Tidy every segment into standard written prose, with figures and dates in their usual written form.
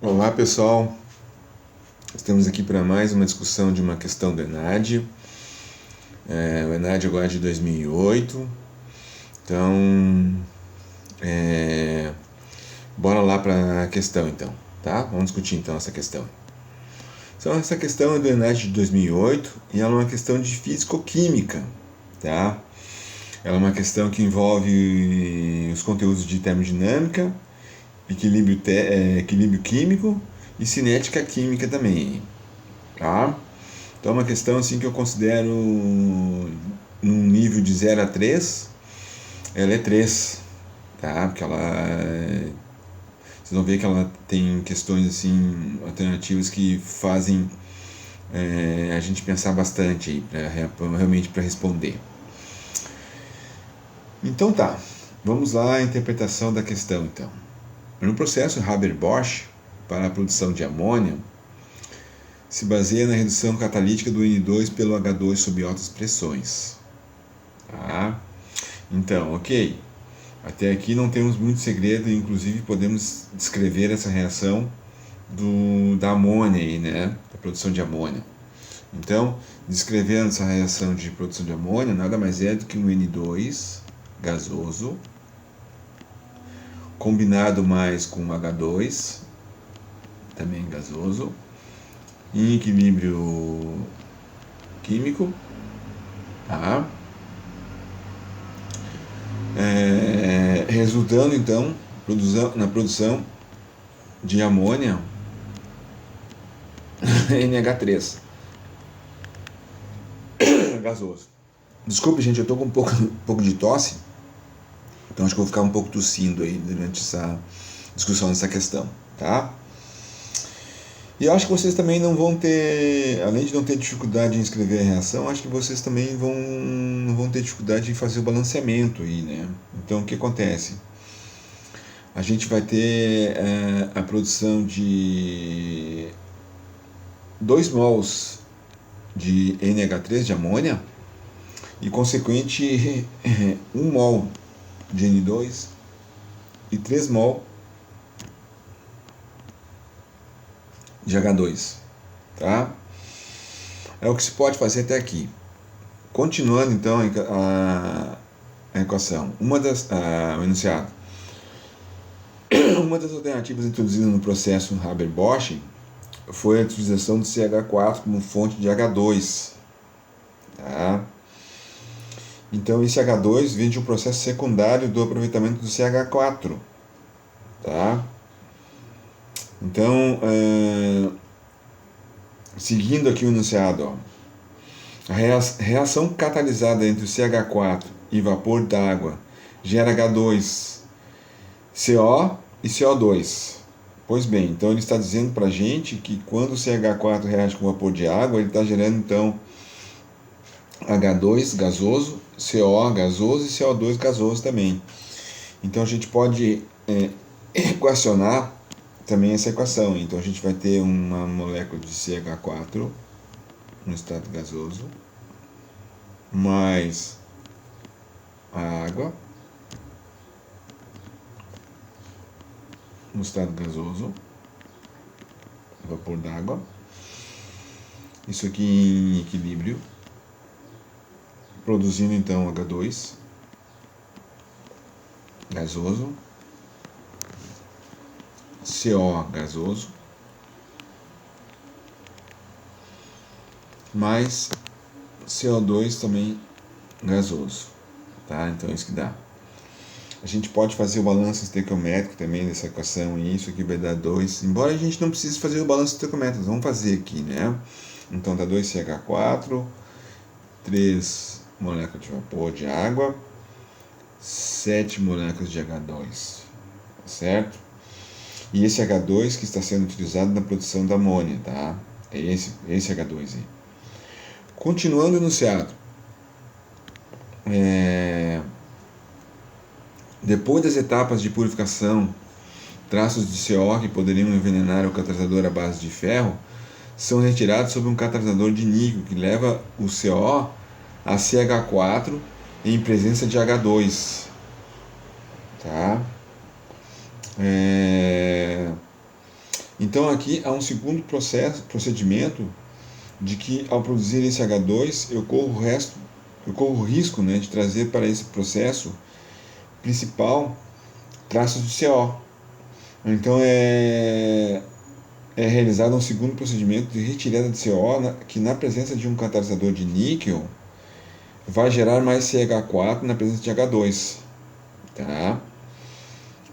Olá pessoal, estamos aqui para mais uma discussão de uma questão do ENAD. O ENAD agora é de 2008, então bora lá para a questão então, tá? Vamos discutir então essa questão. Então essa questão é do ENAD de 2008 e ela é uma questão de físico-química, tá? Ela é uma questão que envolve os conteúdos de termodinâmica, equilíbrio químico e cinética química também, tá? Então é uma questão assim que eu considero num nível de 0 a 3, ela é 3, tá? Porque vocês vão ver que ela tem questões assim alternativas que fazem a gente pensar bastante aí, realmente para responder. Então tá, vamos lá à interpretação da questão então. No processo Haber-Bosch para a produção de amônia, se baseia na redução catalítica do N2 pelo H2 sob altas pressões. Tá? Então, ok. Até aqui não temos muito segredo, inclusive podemos descrever essa reação da amônia, aí, né? Da produção de amônia. Então, descrevendo essa reação de produção de amônia, nada mais é do que um N2 gasoso combinado mais com H2, também gasoso, em equilíbrio químico, tá? Resultando então na produção de amônia NH3 gasoso. Desculpe, gente, eu tô com um pouco de tosse, então acho que eu vou ficar um pouco tossindo aí durante essa discussão dessa questão, tá? E eu acho que vocês também não vão ter, além de não ter dificuldade em escrever a reação, acho que vocês também não vão ter dificuldade em fazer o balanceamento aí, né? Então o que acontece? A gente vai ter a produção de 2 mols de NH3 de amônia e consequente 1 mol de N2 e 3 mol de H2, tá? É o que se pode fazer até aqui. Continuando então a equação, o enunciado. Uma das alternativas introduzidas no processo Haber-Bosch foi a utilização do CH4 como fonte de H2. Tá? Então esse H2 vem de um processo secundário do aproveitamento do CH4. Tá? Então, seguindo aqui o enunciado, ó, a reação catalisada entre o CH4 e vapor d'água gera H2, CO e CO2. Pois bem, então ele está dizendo para a gente que quando o CH4 reage com vapor de água, ele está gerando então H2 gasoso, CO gasoso e CO2 gasoso também. Então a gente pode equacionar também essa equação. Então a gente vai ter uma molécula de CH4 no estado gasoso mais a água no estado gasoso, vapor d'água, isso aqui em equilíbrio, produzindo então H2 gasoso, CO gasoso, mais CO2 também gasoso, tá? Então é isso que dá. A gente pode fazer o balanço estequiométrico também dessa equação, e isso aqui vai dar 2, embora a gente não precise fazer o balanço estequiométrico, vamos fazer aqui, né? Então dá 2CH4, 3 moléculas de vapor de água, 7 moléculas de H2, certo? E esse H2 que está sendo utilizado na produção da amônia, tá? É esse H2 aí. Continuando o enunciado. Depois das etapas de purificação, traços de CO que poderiam envenenar o catalisador à base de ferro são retirados sob um catalisador de níquel que leva o CO a CH4 em presença de H2. Tá? Então aqui há um segundo procedimento de que ao produzir esse H2 eu corro o risco, né, de trazer para esse processo principal traços de CO. Então é realizado um segundo procedimento de retirada de CO que na presença de um catalisador de níquel vai gerar mais CH4 na presença de H2. Tá?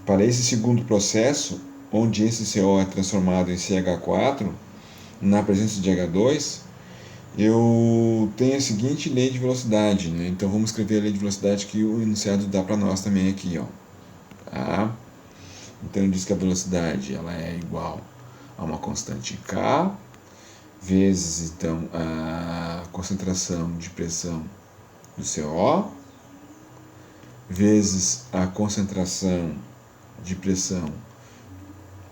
Para esse segundo processo, onde esse CO é transformado em CH4 na presença de H2, eu tenho a seguinte lei de velocidade, né? Então vamos escrever a lei de velocidade que o enunciado dá para nós também aqui, ó. Tá? Então diz que a velocidade ela é igual a uma constante K vezes então a concentração de pressão do CO vezes a concentração de pressão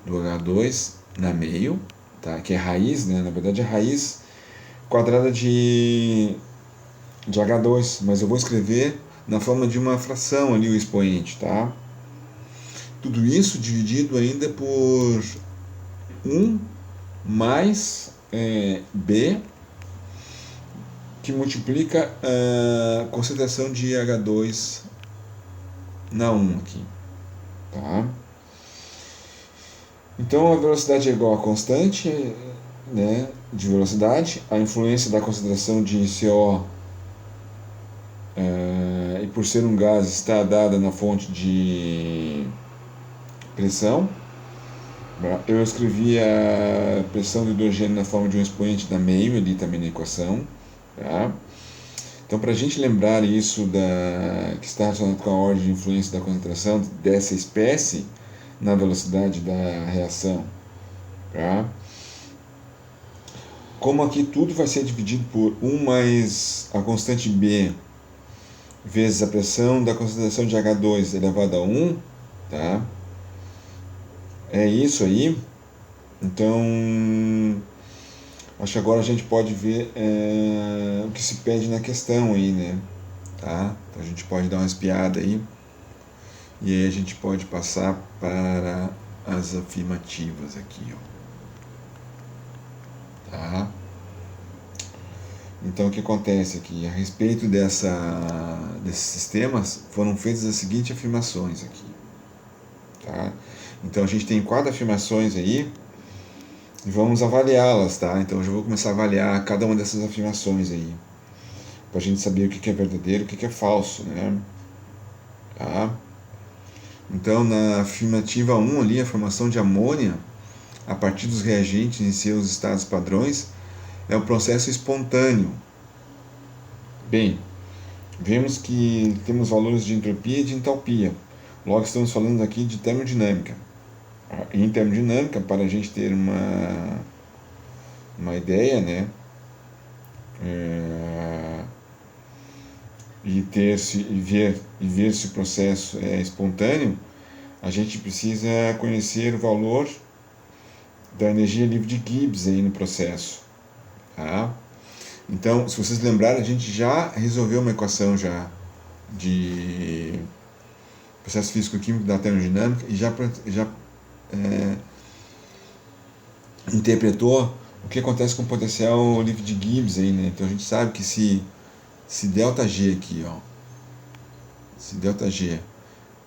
do H2 na meio, tá? Que é raiz, né? Na verdade é raiz quadrada de H2, mas eu vou escrever na forma de uma fração ali o expoente, tá? Tudo isso dividido ainda por 1 mais B, que multiplica a concentração de H2 na 1 aqui, tá? Então a velocidade é igual a constante, né, de velocidade, a influência da concentração de CO e por ser um gás está dada na fonte de pressão. Eu escrevi a pressão do hidrogênio na forma de um expoente da meio ali também na equação, tá? Então, para a gente lembrar isso que está relacionado com a ordem de influência da concentração dessa espécie na velocidade da reação, tá? Como aqui tudo vai ser dividido por 1 mais a constante B vezes a pressão da concentração de H2 elevado a 1, tá? É isso aí. Então, acho que agora a gente pode ver o que se pede na questão aí, né? Tá? Então a gente pode dar uma espiada aí e aí a gente pode passar para as afirmativas aqui, ó. Tá? Então o que acontece aqui? A respeito desses sistemas foram feitas as seguintes afirmações aqui. Tá? Então a gente tem 4 afirmações aí e vamos avaliá-las, tá? Então eu já vou começar a avaliar cada uma dessas afirmações aí, para a gente saber o que é verdadeiro e o que é falso, né? Tá? Então na afirmativa 1 ali, a formação de amônia a partir dos reagentes em seus estados padrões é um processo espontâneo. Bem, vemos que temos valores de entropia e de entalpia. Logo estamos falando aqui de termodinâmica. Em termodinâmica, para a gente ter uma ideia, né, e ver se o processo é espontâneo, a gente precisa conhecer o valor da energia livre de Gibbs aí no processo, tá? Então, se vocês lembrarem, a gente já resolveu uma equação já de processo físico-químico da termodinâmica e já interpretou o que acontece com o potencial livre de Gibbs aí, né? Então a gente sabe que se ΔG aqui, ó, se ΔG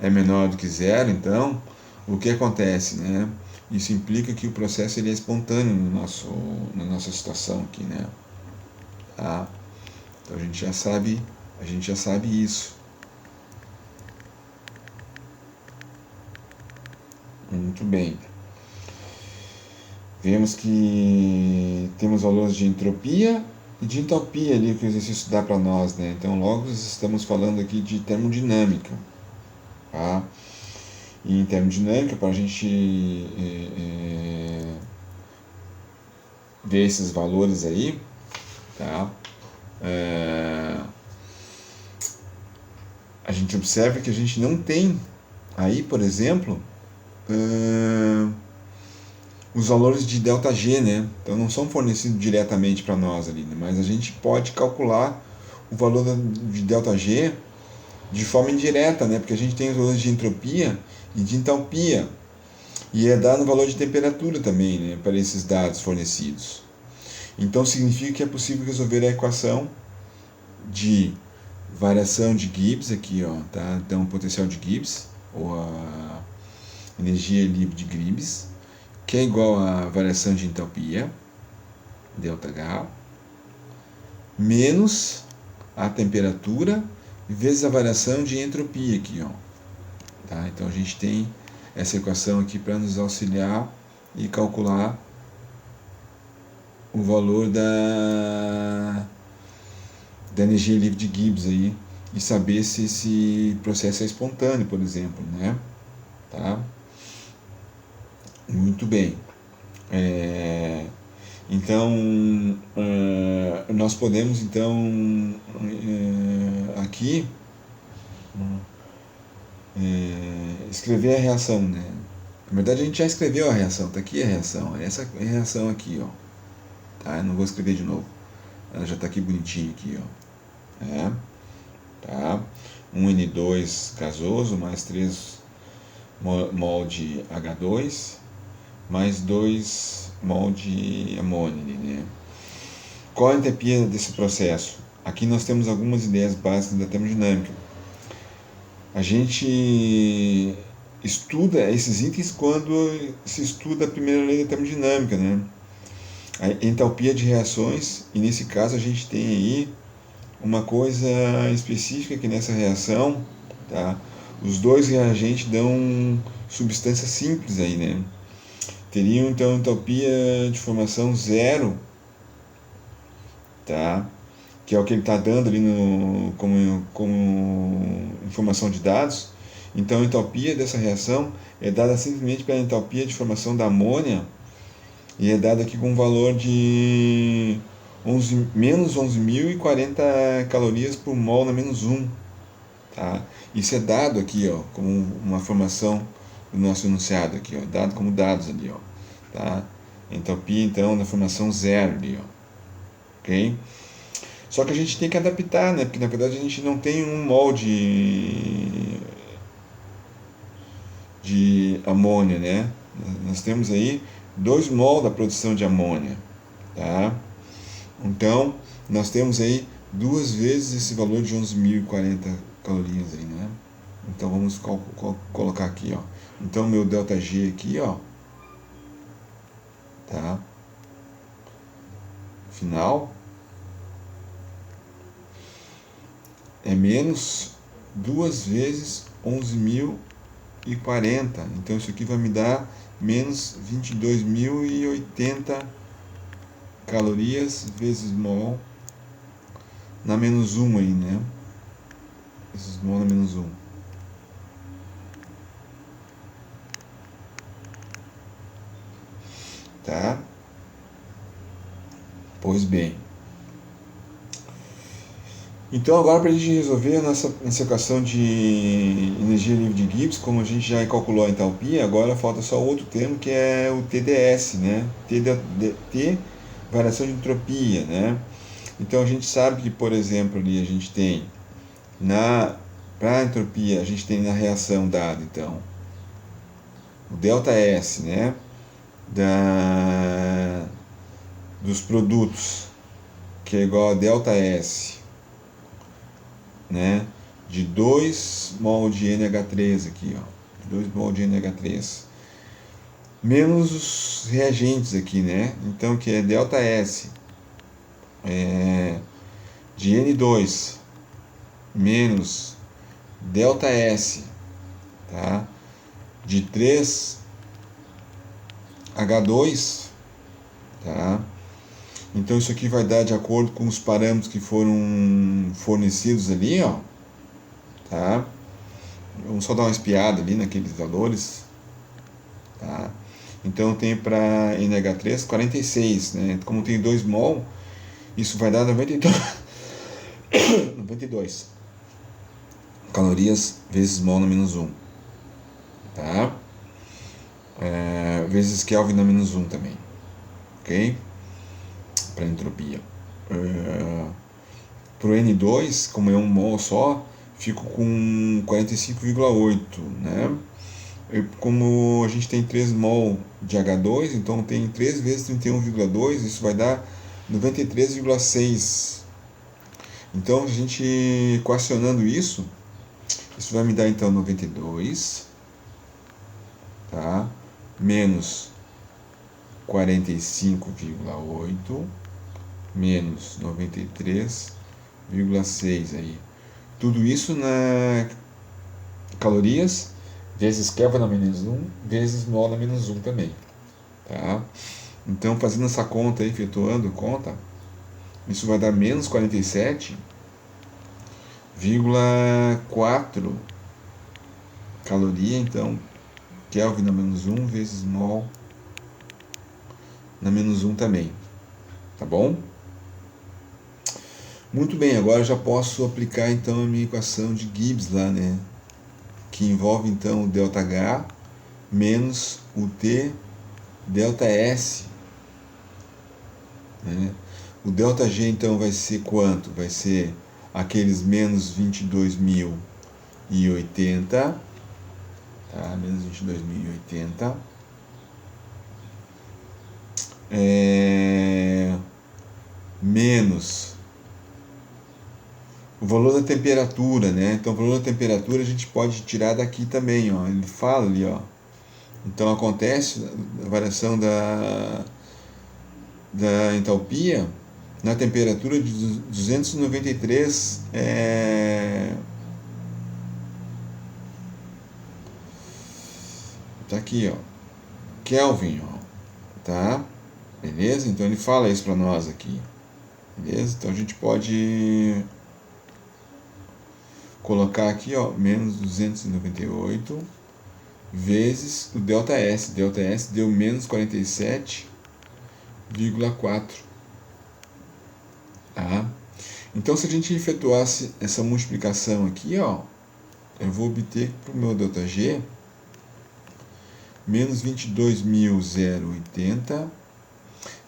é menor do que zero, então o que acontece, né? Isso implica que o processo ele é espontâneo na nossa situação aqui, né? Tá? Então a gente já sabe isso. Muito bem. Vemos que temos valores de entropia e de entalpia ali que o exercício dá para nós, né? Então logo estamos falando aqui de termodinâmica, tá? E em termodinâmica, para a gente ver esses valores aí, tá? A gente observa que a gente não tem aí, por exemplo, os valores de ΔG, né? Então não são fornecidos diretamente para nós ali, né? Mas a gente pode calcular o valor de ΔG de forma indireta, né? Porque a gente tem os valores de entropia e de entalpia. E é dado o valor de temperatura também, né, para esses dados fornecidos. Então significa que é possível resolver a equação de variação de Gibbs aqui, ó, tá? Então o potencial de Gibbs, ou a energia livre de Gibbs, que é igual à variação de entalpia, ΔH, menos a temperatura vezes a variação de entropia aqui, ó. Tá? Então a gente tem essa equação aqui para nos auxiliar e calcular o valor da energia livre de Gibbs aí e saber se esse processo é espontâneo, por exemplo, né? Tá? Muito bem. Então, nós podemos então aqui escrever a reação, né? Na verdade a gente já escreveu a reação, tá aqui a reação, essa é a reação aqui, ó. Tá? Eu não vou escrever de novo, ela já está aqui bonitinha aqui, ó. Tá? 1N2 gasoso mais 3 mol de H2 mais 2 mol de amônia, né? Qual a entropia desse processo? Aqui nós temos algumas ideias básicas da termodinâmica. A gente estuda esses itens quando se estuda a primeira lei da termodinâmica, né? A entalpia de reações, e nesse caso a gente tem aí uma coisa específica que nessa reação, tá? Os dois reagentes dão substância simples aí, né? Teriam então entalpia de formação zero, tá? Que é o que ele está dando ali como informação de dados. Então a entalpia dessa reação é dada simplesmente pela entalpia de formação da amônia e é dada aqui com um valor de menos 11.040 calorias por mol na menos 1. Tá? Isso é dado aqui, ó, como uma formação do nosso enunciado aqui, ó, dado como dados ali, ó, tá? Entropia então da formação zero ali, ó, ok? Só que a gente tem que adaptar, né? Porque na verdade a gente não tem um mol de amônia, né? Nós temos aí 2 mol da produção de amônia, tá? Então nós temos aí 2 vezes esse valor de 11.040 calorias aí, né? Então vamos colocar aqui, ó. Então meu ΔG aqui, ó, tá? Final é menos 2 vezes 11.040. Então isso aqui vai me dar menos 22.080 calorias vezes mol na menos 1 aí, né? Vezes mol na menos 1. Tá? Pois bem. Então agora para a gente resolver a nossa equação de energia livre de Gibbs, como a gente já calculou a entalpia, agora falta só outro termo que é o TDS, né? T, variação de entropia, né? Então a gente sabe que, por exemplo, ali a gente tem para a entropia, a gente tem na reação dada, então, o ΔS, né? Dos produtos, que é igual a ΔS, né, de 2 mol de NH3 aqui, ó, 2 mol de NH3, menos os reagentes aqui, né, então que é ΔS de N2 menos ΔS, tá, de 3H2, tá. Então isso aqui vai dar de acordo com os parâmetros que foram fornecidos ali, ó, tá? Vamos só dar uma espiada ali naqueles valores, tá? Então tem para NH3 46, né? Como tem 2 mol, isso vai dar 92 calorias vezes mol na menos 1, tá? Vezes Kelvin na menos 1 também, ok? Para entropia. Para o N2, como é um mol só, fico com 45,8, né? Como a gente tem 3 mol de H2, então tem 3 vezes 31,2, isso vai dar 93,6. Então, a gente equacionando isso vai me dar então 92, tá? Menos 45,8 menos 93,6 aí. Tudo isso na calorias vezes Kelvin na menos 1 vezes mol na menos 1 também, tá? Então, fazendo essa conta aí, efetuando conta, isso vai dar menos 47,4 caloria, então Kelvin na menos 1 vezes mol na menos 1 também, tá bom? Muito bem, agora eu já posso aplicar então a minha equação de Gibbs lá, né? Que envolve então o ΔH menos o T ΔS, né? O ΔG então vai ser quanto? Vai ser aqueles menos 22.080, tá? Menos 22.080. Menos o valor da temperatura, né? Então o valor da temperatura a gente pode tirar daqui também, ó. Ele fala ali, ó. Então acontece a variação da entalpia na temperatura de 293 tá aqui, ó, Kelvin, ó, tá? Beleza? Então ele fala isso para nós aqui. Beleza? Então a gente pode colocar aqui, ó, menos 298 vezes o ΔS. ΔS deu menos 47,4. Tá? Então, se a gente efetuasse essa multiplicação aqui, ó, eu vou obter para o meu ΔG menos 22.080,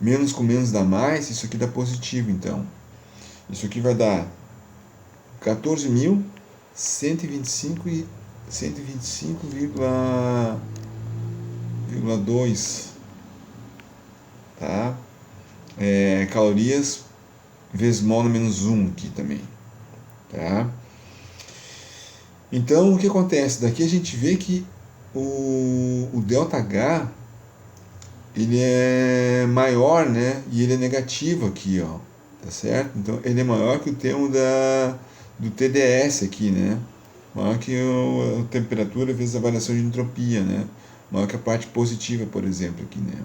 menos com menos dá mais, isso aqui dá positivo, então. Isso aqui vai dar 14.125,2, tá? Calorias vezes mol na menos 1 aqui também, tá? Então, o que acontece? Daqui a gente vê que o ΔH ele é maior, né? E ele é negativo aqui, ó, tá certo? Então, ele é maior que o termo do TDS aqui, né? Maior que a temperatura vezes a variação de entropia, né? Maior que a parte positiva, por exemplo, aqui, né?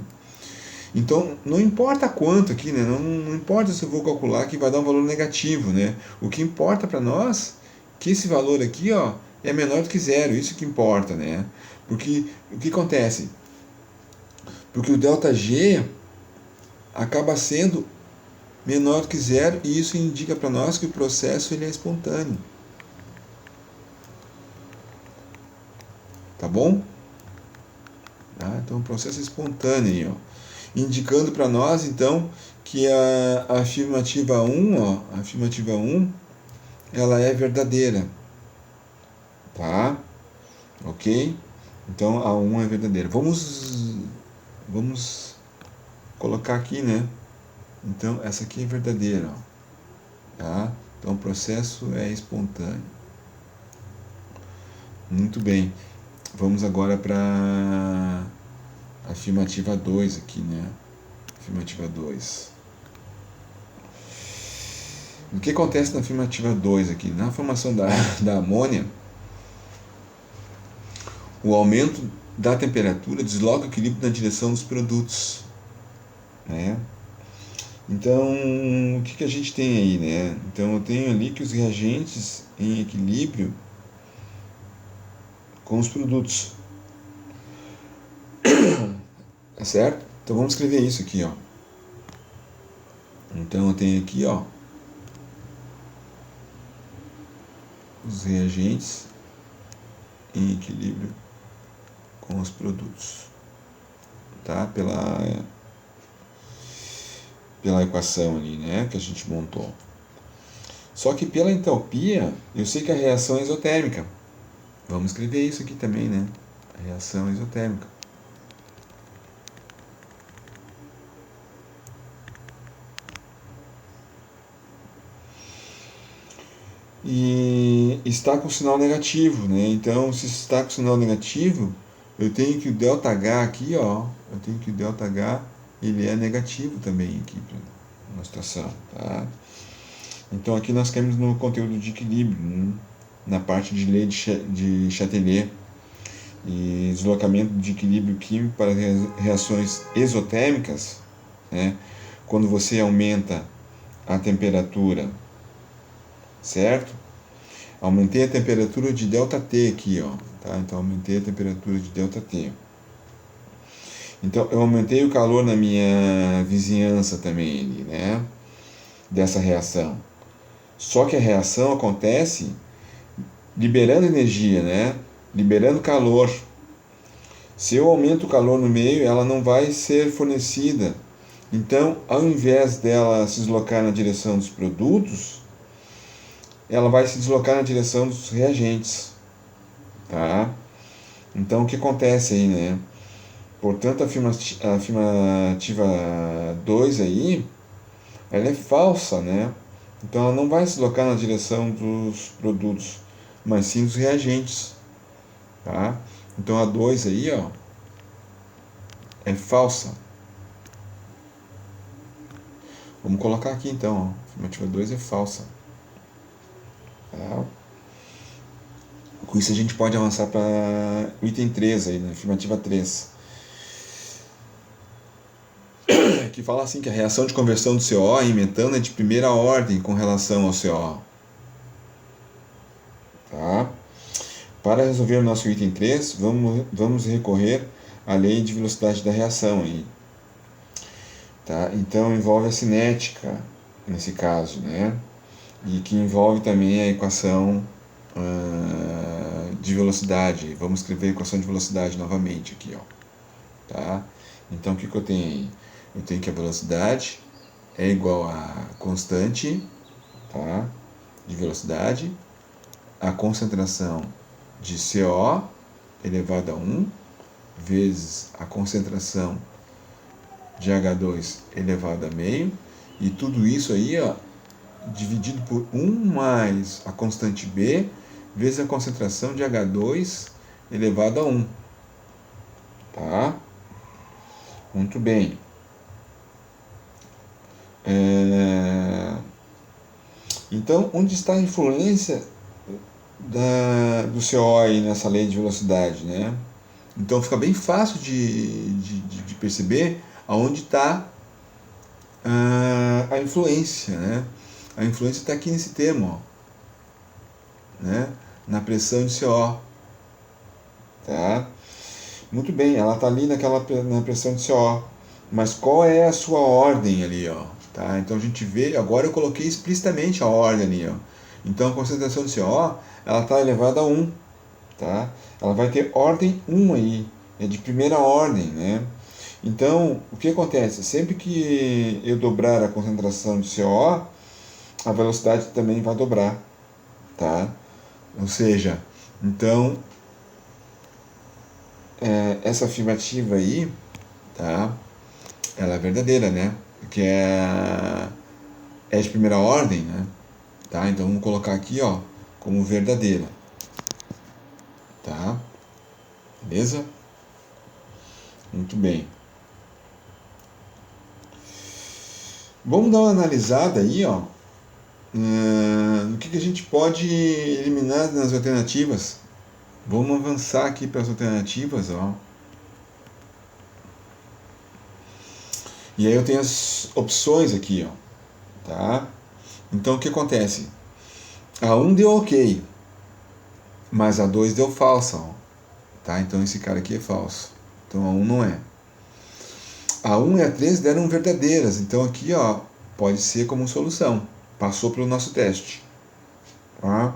Então, não importa quanto aqui, né? Não importa se eu vou calcular que vai dar um valor negativo, né? O que importa para nós é que esse valor aqui, ó, é menor do que zero. Isso que importa, né? Porque o que acontece? Porque o ΔG acaba sendo menor do que zero e isso indica para nós que o processo ele é espontâneo. Tá bom? Tá? Então, o processo é espontâneo aí, ó. Indicando para nós, então, que a afirmativa 1, ó, a afirmativa 1, ela é verdadeira. Tá? Ok? Então, a 1 é verdadeira. Vamos colocar aqui, né? Então, essa aqui é verdadeira, ó. Tá? Então, o processo é espontâneo. Muito bem. Vamos agora para afirmativa 2 aqui, né? Afirmativa 2. O que acontece na afirmativa 2 aqui? Na formação da amônia, o aumento da temperatura desloca o equilíbrio na direção dos produtos, né? Então, o que a gente tem aí, né? Então, eu tenho ali que os reagentes em equilíbrio com os produtos. Tá certo? Então, vamos escrever isso aqui, ó. Então, eu tenho aqui, ó, os reagentes em equilíbrio com os produtos, tá? Pela equação ali, né, que a gente montou. Só que pela entalpia, eu sei que a reação é isotérmica. Vamos escrever isso aqui também, né? reação isotérmica. E está com sinal negativo, né? Então, se está com sinal negativo, eu tenho que o ΔH aqui, ó, eu tenho que o ΔH, ele é negativo também aqui para uma situação, tá? Então, aqui nós caímos no conteúdo de equilíbrio, né? Na parte de lei de Chatelier e deslocamento de equilíbrio químico para reações exotérmicas, né? Quando você aumenta a temperatura, certo? Aumentei a temperatura de ΔT aqui, ó, tá? Então aumentei a temperatura de ΔT. Então eu aumentei o calor na minha vizinhança também ali, né? Dessa reação. Só que a reação acontece liberando energia, né? Liberando calor. Se eu aumento o calor no meio, ela não vai ser fornecida. Então, ao invés dela se deslocar na direção dos produtos, ela vai se deslocar na direção dos reagentes, tá? Então, o que acontece aí, né? Portanto, a afirmativa 2 aí, ela é falsa, né? Então, ela não vai se deslocar na direção dos produtos, mas sim dos reagentes, tá? Então, a 2 aí, ó, é falsa. Vamos colocar aqui, então, ó. A afirmativa 2 é falsa. Tá? Com isso a gente pode avançar para o item 3 aí, na afirmativa 3. Que fala assim que a reação de conversão do CO em metano é de primeira ordem com relação ao CO. Tá? Para resolver o nosso item 3, vamos recorrer à lei de velocidade da reação aí. Tá? Então envolve a cinética nesse caso, né? E que envolve também a equação de velocidade. Vamos escrever a equação de velocidade novamente aqui, ó. Tá? Então o que eu tenho aí? Eu tenho que a velocidade é igual a constante, tá? De velocidade, a concentração de CO elevado a 1 vezes a concentração de H2 elevado a meio, e tudo isso aí, ó, dividido por 1 mais a constante B vezes a concentração de H2 elevado a 1. Tá? Muito bem. Então, onde está a influência do CO aí nessa lei de velocidade, né? Então fica bem fácil de perceber aonde está a influência, né? A influência está aqui nesse termo, ó, né? Na pressão de CO, tá? Muito bem, ela está ali na pressão de CO, mas qual é a sua ordem ali, ó? Tá? Então a gente vê, agora eu coloquei explicitamente a ordem ali, ó. Então a concentração de CO, ela está elevada a 1, tá? Ela vai ter ordem 1 aí, é de primeira ordem, né? Então, o que acontece? Sempre que eu dobrar a concentração de CO, a velocidade também vai dobrar, tá? Ou seja, então, essa afirmativa aí, tá? Ela é verdadeira, né? Porque é de primeira ordem, né? Tá? Então, vamos colocar aqui, ó, como verdadeira. Tá? Beleza? Muito bem. Vamos dar uma analisada aí, ó, no que a gente pode eliminar nas alternativas. Vamos avançar aqui para as alternativas, ó. E aí eu tenho as opções aqui, ó, tá? Então o que acontece? A 1 deu ok, mas a 2 deu falsa, ó, tá? Então esse cara aqui é falso. Então a 1 não é. A 1 e a 3 deram verdadeiras, então aqui, ó, pode ser como solução. Passou pelo nosso teste. Tá?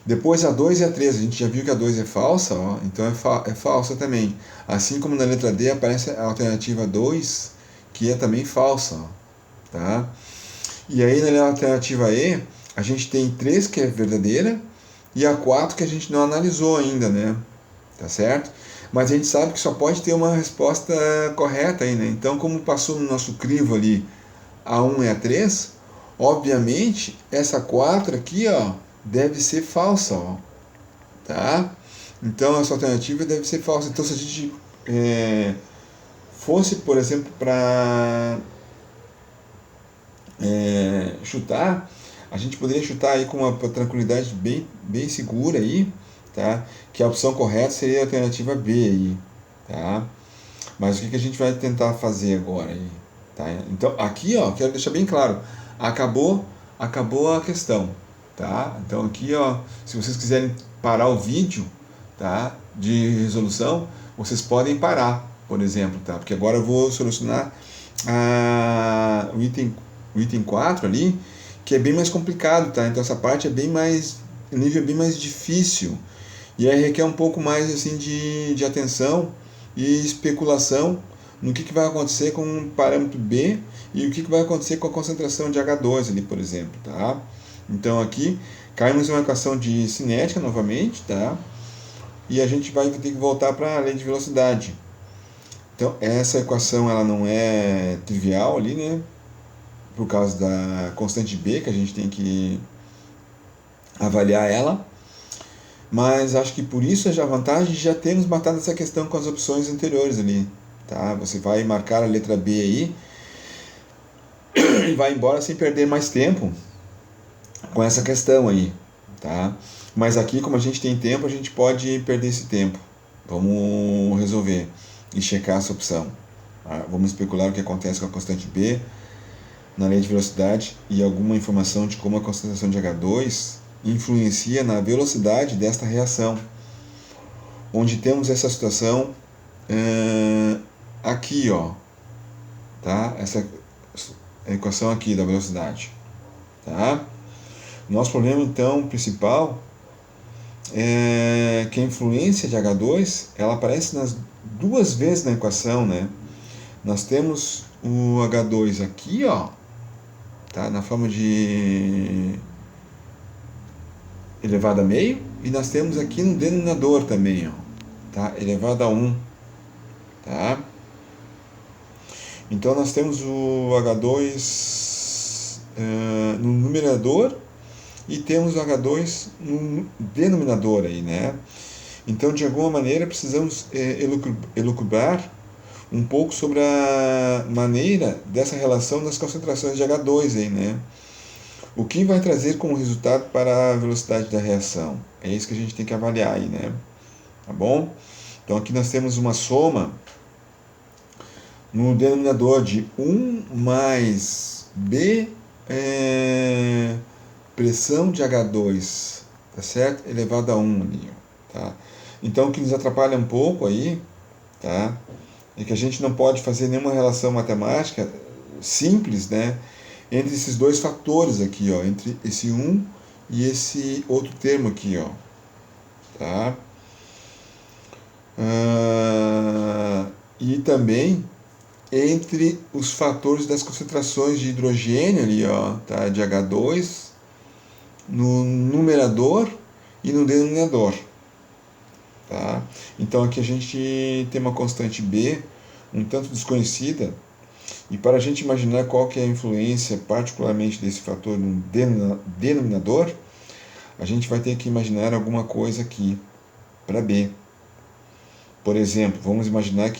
Depois a 2 e a 3, a gente já viu que a 2 é falsa, ó, então é falsa também. Assim como na letra D aparece a alternativa 2, que é também falsa. Ó, tá? E aí na alternativa E, a gente tem 3 que é verdadeira e a 4 que a gente não analisou ainda, né? tá certo? Mas a gente sabe que só pode ter uma resposta correta aí, né? Então, como passou no nosso crivo ali A1 e A3, obviamente essa 4 aqui, ó, deve ser falsa, ó, tá? Então essa alternativa deve ser falsa. Então se a gente fosse, por exemplo, para chutar, a gente poderia chutar aí com uma tranquilidade bem segura aí, tá? Que a opção correta seria a alternativa B aí, tá? Mas o que a gente vai tentar fazer agora aí, tá? Então aqui, ó, quero deixar bem claro, acabou a questão, tá? Então aqui, ó, se vocês quiserem parar o vídeo, tá? De resolução, vocês podem parar, por exemplo, tá? Porque agora eu vou solucionar o item 4 ali, que é bem mais complicado, tá? Então essa parte é bem mais, o nível é bem mais difícil, e aí requer um pouco mais assim de atenção e especulação no que vai acontecer com o parâmetro B e o que vai acontecer com a concentração de H2 ali, por exemplo, tá? Então aqui caímos em uma equação de cinética novamente, tá? E a gente vai ter que voltar para a lei de velocidade. Então essa equação ela não é trivial ali, né? Por causa da constante B, que a gente tem que avaliar ela. Mas acho que por isso é a vantagem de já termos matado essa questão com as opções anteriores ali, tá? Você vai marcar a letra B aí e vai embora sem perder mais tempo com essa questão aí, tá? Mas aqui, como a gente tem tempo, a gente pode perder esse tempo. Vamos resolver e checar essa opção, tá? Vamos especular o que acontece com a constante B na lei de velocidade e alguma informação de como a concentração de H2 influencia na velocidade desta reação, onde temos essa situação aqui, ó, tá? Essa equação aqui da velocidade, tá? Nosso problema então principal é que a influência de H2 ela aparece nas duas vezes na equação, né? Nós temos o H2 aqui, ó, tá? Na forma de elevado a meio, e nós temos aqui no denominador também, ó, tá? Elevado a 1, tá? Então nós temos o H2 no numerador e temos o H2 no denominador aí, né? Então de alguma maneira precisamos elucubrar um pouco sobre a maneira dessa relação das concentrações de H2 aí, né? O que vai trazer como resultado para a velocidade da reação? É isso que a gente tem que avaliar aí, né? Tá bom? Então aqui nós temos uma soma no denominador de 1 mais B pressão de H2, tá certo? Elevado a 1 ali, tá? Então o que nos atrapalha um pouco aí, tá? É que a gente não pode fazer nenhuma relação matemática simples, né? Entre esses dois fatores aqui, ó, entre esse 1 e esse outro termo aqui, ó, tá? E também entre os fatores das concentrações de hidrogênio ali, ó, tá? De H2 no numerador e no denominador, tá? Então aqui a gente tem uma constante B um tanto desconhecida, e para a gente imaginar qual que é a influência particularmente desse fator no denominador, a gente vai ter que imaginar alguma coisa aqui para B. Por exemplo, vamos imaginar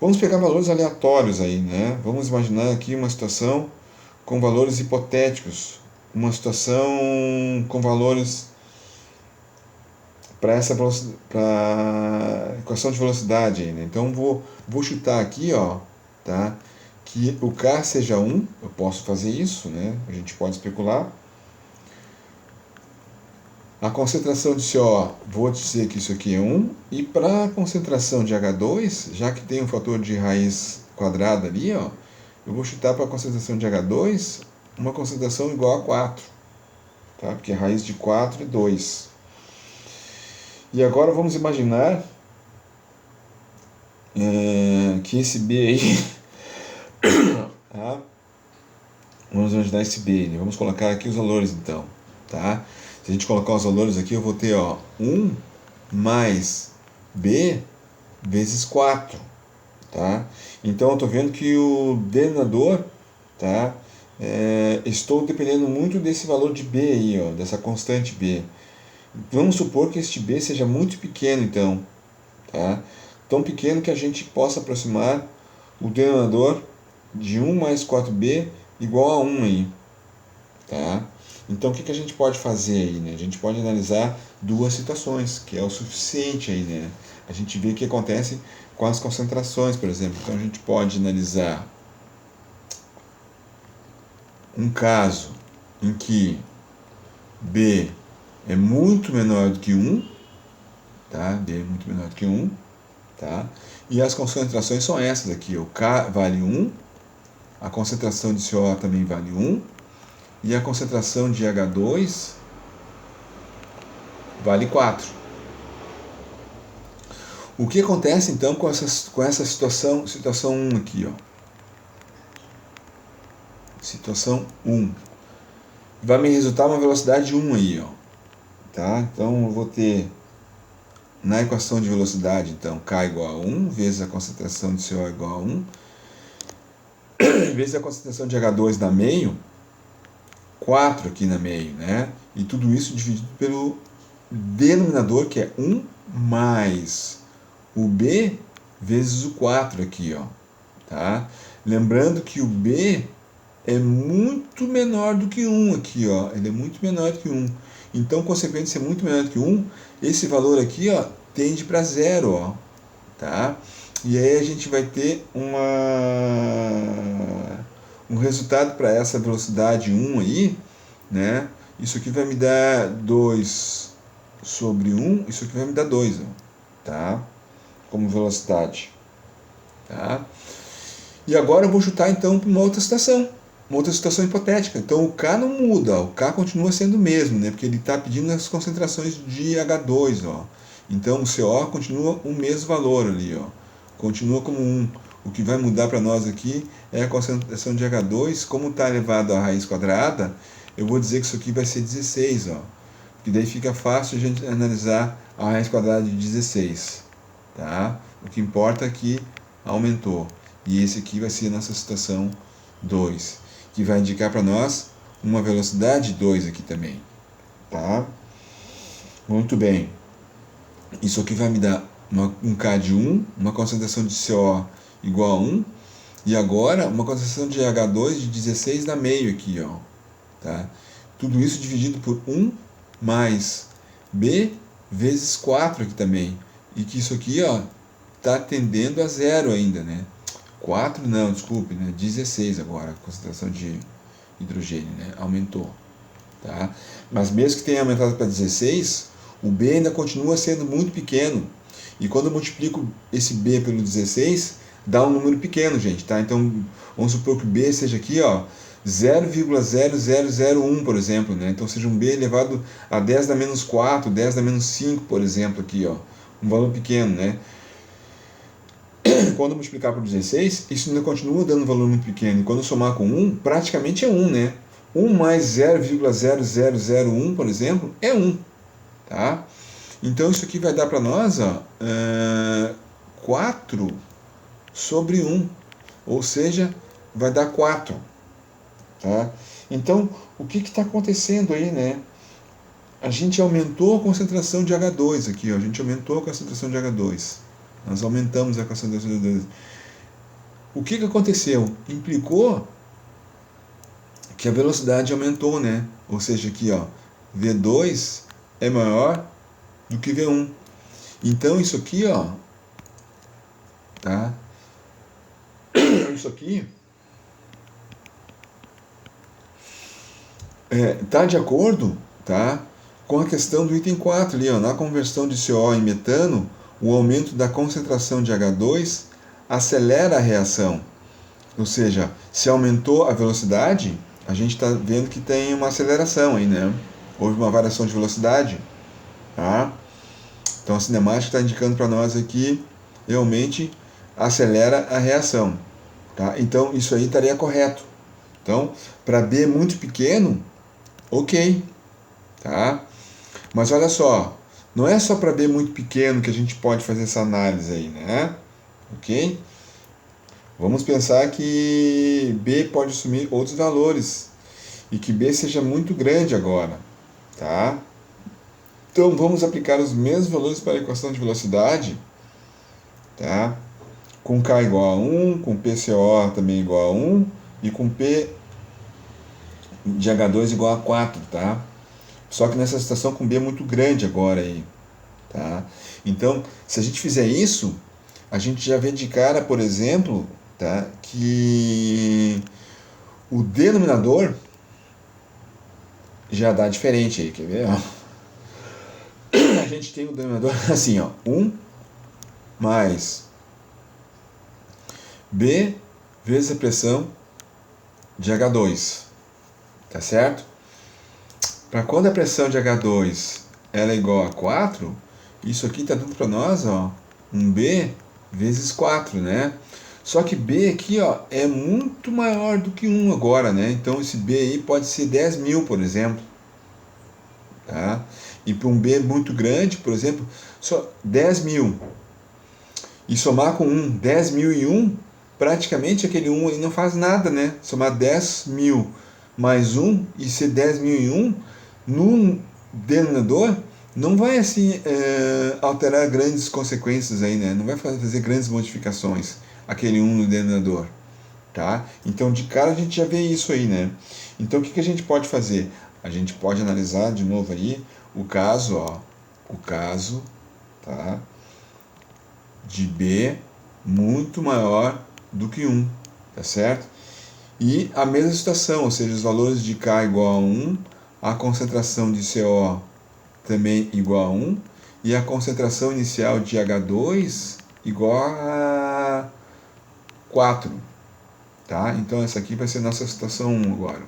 vamos pegar valores aleatórios aí, né? Vamos imaginar aqui uma situação com valores hipotéticos, uma situação com valores para equação de velocidade aí, né? Então vou chutar aqui, ó, tá? Que o K seja 1, eu posso fazer isso, né? A gente pode especular. A concentração de CO, vou dizer que isso aqui é 1, e para a concentração de H2, já que tem um fator de raiz quadrada ali, ó, eu vou chutar para a concentração de H2 uma concentração igual a 4, tá? Porque a raiz de 4 é 2. E agora vamos imaginar que esse B aí, tá? Vamos imaginar esse B, vamos colocar aqui os valores então, tá? Se a gente colocar os valores aqui, eu vou ter, ó, 1 mais B vezes 4, tá? Então eu estou vendo que o denominador, tá? Estou dependendo muito desse valor de B aí, ó, dessa constante B. Vamos supor que este B seja muito pequeno, então, tá? Tão pequeno que a gente possa aproximar o denominador de 1 mais 4B igual a 1 aí, tá? Então o que a gente pode fazer aí, né? A gente pode analisar duas situações, que é o suficiente aí, né? A gente vê o que acontece com as concentrações, por exemplo. Então a gente pode analisar um caso em que B é muito menor do que 1, tá? B é muito menor do que 1, tá? E as concentrações são essas aqui, o K vale 1, a concentração de CO também vale 1, e a concentração de H2 vale 4. O que acontece então com essa situação 1 aqui, ó? Situação 1. Vai me resultar uma velocidade 1 aí, ó. Tá? Então eu vou ter na equação de velocidade, então, K igual a 1, vezes a concentração de CO igual a 1, vezes a concentração de H2 na meio, 4 aqui na meio, né? E tudo isso dividido pelo denominador, que é 1 mais o B vezes o 4 aqui, ó. Tá? Lembrando que o B é muito menor do que 1 aqui, ó. Ele é muito menor do que 1. Então, consequentemente, ser muito menor do que 1, esse valor aqui, ó, tende para 0, ó. Tá? E aí a gente vai ter um resultado para essa velocidade 1 aí, né? Isso aqui vai me dar 2 sobre 1, isso aqui vai me dar 2, ó, tá? Como velocidade, tá? E agora eu vou chutar então para uma outra situação hipotética. Então o K não muda, ó, o K continua sendo o mesmo, né? Porque ele está pedindo as concentrações de H2, ó. Então o CO continua o mesmo valor ali, ó. Continua como 1. O que vai mudar para nós aqui é a concentração de H2. Como está elevado à raiz quadrada, eu vou dizer que isso aqui vai ser 16, ó. Porque daí fica fácil a gente analisar a raiz quadrada de 16, tá? O que importa é que aumentou. E esse aqui vai ser a nossa situação 2, que vai indicar para nós uma velocidade 2 aqui também, tá? Muito bem. Isso aqui vai me dar um K de 1, uma concentração de CO igual a 1, e agora uma concentração de H2 de 16 na meio aqui, ó. Tá? Tudo isso dividido por 1 mais B vezes 4 aqui também. E que isso aqui, ó, tá tendendo a 0 ainda, né? 4 não, desculpe, né? 16 agora a concentração de hidrogênio, né? Aumentou, tá? Mas mesmo que tenha aumentado para 16, o B ainda continua sendo muito pequeno. E quando eu multiplico esse B pelo 16, dá um número pequeno, gente, tá? Então, vamos supor que o B seja aqui, ó, 0,0001, por exemplo, né? Então, seja um B elevado a 10 na menos 4, 10 na menos 5, por exemplo, aqui, ó. Um valor pequeno, né? Quando eu multiplicar por 16, isso ainda continua dando um valor muito pequeno. E quando eu somar com 1, praticamente é 1, né? 1 mais 0,0001, por exemplo, é 1, tá? Então, isso aqui vai dar para nós, ó, 4 sobre 1, ou seja, vai dar 4. Tá? Então, o que está acontecendo aí, né? A gente aumentou a concentração de H2 aqui, ó, a gente aumentou a concentração de H2. Nós aumentamos a concentração de H2. O que aconteceu? Implicou que a velocidade aumentou, né? Ou seja, aqui, ó, V2 é maior do que V1. Então, isso aqui, ó, tá? Isso aqui tá de acordo, tá, com a questão do item 4 ali, ó, na conversão de CO em metano, o aumento da concentração de H2 acelera a reação. Ou seja, se aumentou a velocidade, a gente está vendo que tem uma aceleração aí, né? Houve uma variação de velocidade, tá? Então a cinemática está indicando para nós aqui, realmente acelera a reação, tá? Então isso aí estaria correto. Então, para B muito pequeno, ok, tá? Mas olha só, não é só para B muito pequeno que a gente pode fazer essa análise aí, né? Ok? Vamos pensar que B pode assumir outros valores e que B seja muito grande agora, tá? Então vamos aplicar os mesmos valores para a equação de velocidade, tá? Com K igual a 1, com PCO também igual a 1 e com P de H2 igual a 4, tá? Só que nessa situação com B muito grande agora aí, tá? Então, se a gente fizer isso, a gente já vê de cara, por exemplo, tá, que o denominador já dá diferente aí, quer ver? A gente tem o denominador assim, ó, 1 mais B vezes a pressão de H2, tá certo? Para quando a pressão de H2 ela é igual a 4, isso aqui está dando para nós, ó, um B vezes 4, né? Só que B aqui, ó, é muito maior do que 1 agora, né? Então esse B aí pode ser 10.000, por exemplo, tá? E para um B muito grande, por exemplo, só 10.000 e somar com 1, 10.001, praticamente aquele 1 aí não faz nada, né? Somar 10.000 mais 1 e ser 10.001 no denominador não vai assim alterar grandes consequências aí, né? Não vai fazer grandes modificações aquele 1 no denominador, tá? Então de cara a gente já vê isso aí, né? Então o que a gente pode fazer? A gente pode analisar de novo aí o caso, ó, o caso, tá? De B muito maior do que 1, tá certo? E a mesma situação, ou seja, os valores de K igual a 1, a concentração de CO também igual a 1, e a concentração inicial de H2 igual a 4, tá? Então essa aqui vai ser a nossa situação 1 agora,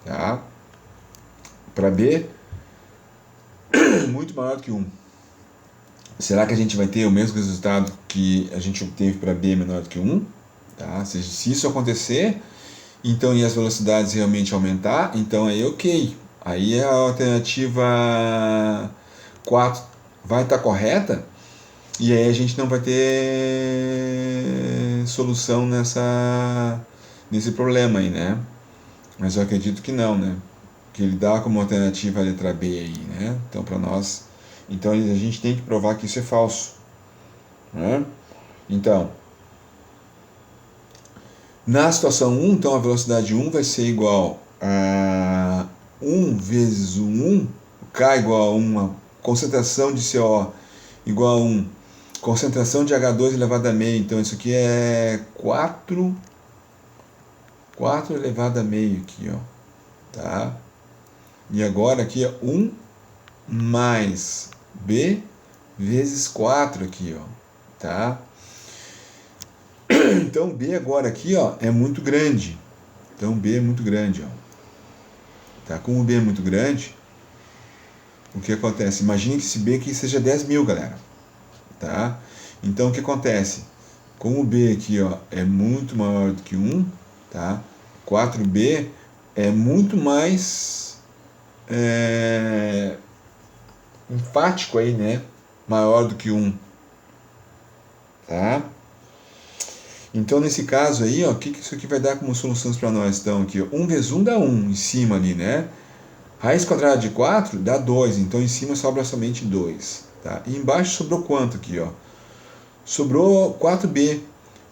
tá? Para B, muito maior do que 1. Será que a gente vai ter o mesmo resultado que a gente obteve para B menor do que 1? Tá? Se isso acontecer, então e as velocidades realmente aumentar, então aí ok. Aí a alternativa 4 vai estar correta e aí a gente não vai ter solução nesse problema aí, né? Mas eu acredito que não, né? Que ele dá como alternativa a letra B aí, né? Então para nós, então a gente tem que provar que isso é falso, né? Então, na situação 1, então a velocidade 1 vai ser igual a 1 vezes o 1, K igual a 1, a concentração de CO igual a 1, concentração de H2 elevado a meio, então isso aqui é 4 elevado a meio aqui, ó, tá? E agora aqui é 1 mais B vezes 4 aqui, ó, tá? Então B agora aqui, ó, é muito grande. Então B é muito grande, ó. Tá? Como o B é muito grande, o que acontece? Imagine que esse B aqui seja 10.000, galera. Tá? Então o que acontece? Como o B aqui, ó, é muito maior do que 1, tá? 4B é muito mais enfático aí, né? Maior do que 1. Tá? Então, nesse caso aí, ó, o que isso aqui vai dar como soluções para nós? Então, aqui, ó, 1 vezes 1 dá 1 em cima ali, né? Raiz quadrada de 4 dá 2, então em cima sobra somente 2. Tá? E embaixo sobrou quanto aqui, ó? Sobrou 4B.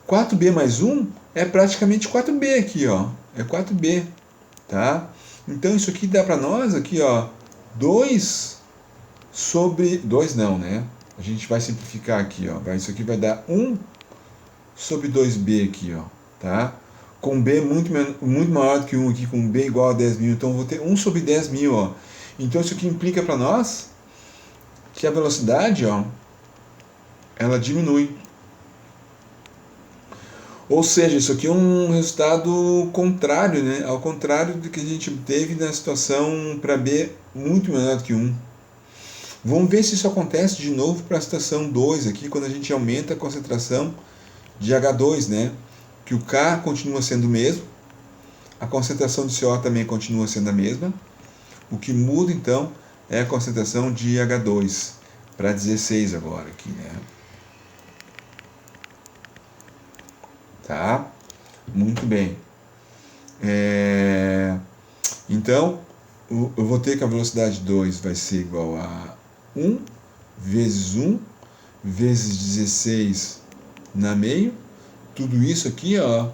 4B mais 1 é praticamente 4B aqui, ó. É 4B, tá? Então, isso aqui dá para nós aqui, ó, 2 sobre... 2 não, né? A gente vai simplificar aqui, ó. Isso aqui vai dar 1 sobre 2B aqui, ó, tá? Com B muito maior do que 1 aqui, com B igual a 10.000, então eu vou ter 1 sobre 10.000, ó. Então isso aqui implica para nós que a velocidade, ó, ela diminui. Ou seja, isso aqui é um resultado contrário, né? Ao contrário do que a gente teve na situação para B muito menor do que 1. Vamos ver se isso acontece de novo para a situação 2 aqui, quando a gente aumenta a concentração de H2, né? Que o K continua sendo o mesmo, a concentração de CO também continua sendo a mesma, O que muda então é a concentração de H2 para 16 agora aqui, né? Tá? Muito bem. Então, eu vou ter que a velocidade 2 vai ser igual a 1 vezes 1 vezes 16 na meio. Tudo isso aqui, ó,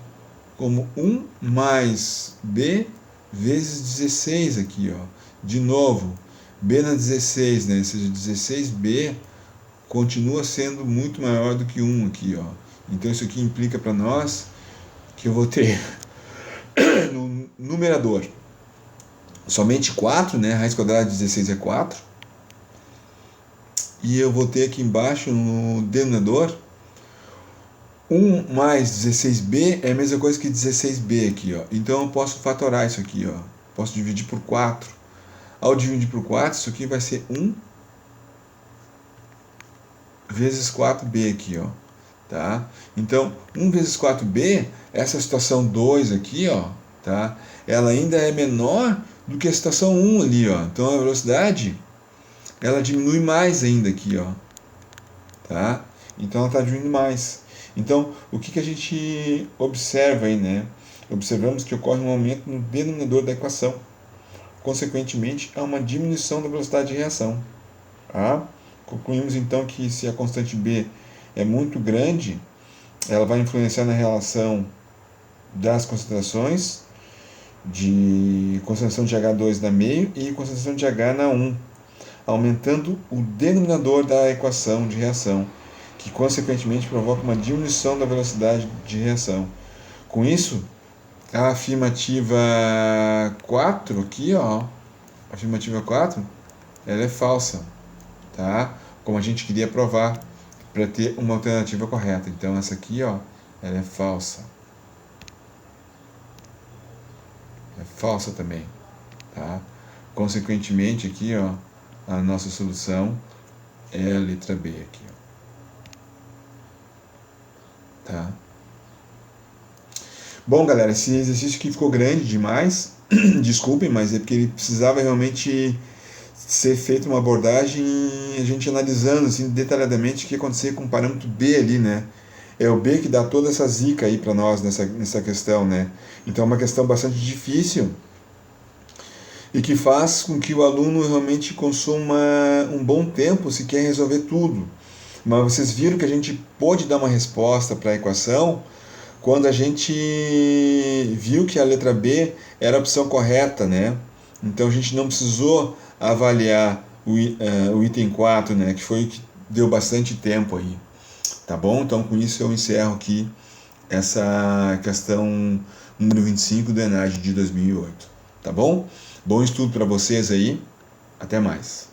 como 1 mais B vezes 16 aqui, ó. De novo, B na 16, né? Ou seja, 16B continua sendo muito maior do que 1 aqui, ó. Então isso aqui implica para nós que eu vou ter no numerador somente 4, né? A raiz quadrada de 16 é 4. E eu vou ter aqui embaixo no denominador 1 mais 16b é a mesma coisa que 16b aqui, ó. Então eu posso fatorar isso aqui, ó. Posso dividir por 4. Ao dividir por 4, isso aqui vai ser 1 vezes 4b aqui, ó. Tá? Então, 1 vezes 4b, essa situação 2 aqui, ó, tá? Ela ainda é menor do que a situação 1 ali, ó. Então a velocidade ela diminui mais ainda aqui, ó. Tá? Então ela está diminuindo mais. Então, o que a gente observa aí, né? Observamos que ocorre um aumento no denominador da equação. Consequentemente, há uma diminuição da velocidade de reação. Tá? Concluímos então que se a constante B é muito grande, ela vai influenciar na relação das concentrações de concentração de H2 na meio e concentração de H na 1, aumentando o denominador da equação de reação, que consequentemente provoca uma diminuição da velocidade de reação. Com isso, a afirmativa 4 aqui, ó, a afirmativa 4, ela é falsa, tá? Como a gente queria provar para ter uma alternativa correta. Então essa aqui, ó, ela é falsa. É falsa também, tá? Consequentemente aqui, ó, a nossa solução é a letra B aqui, ó. Tá? Bom, galera, esse exercício aqui ficou grande demais. Desculpem, mas é porque ele precisava realmente ser feita uma abordagem, a gente analisando assim detalhadamente o que acontecia com o parâmetro B ali, né? É o B que dá toda essa zica aí para nós nessa questão, né? Então é uma questão bastante difícil e que faz com que o aluno realmente consuma um bom tempo se quer resolver tudo. Mas vocês viram que a gente pôde dar uma resposta para a equação quando a gente viu que a letra B era a opção correta, né? Então a gente não precisou avaliar o item 4, né? Que foi o que deu bastante tempo aí. Tá bom? Então com isso eu encerro aqui essa questão número 25 do ENAD de 2008. Tá bom? Bom estudo para vocês aí. Até mais.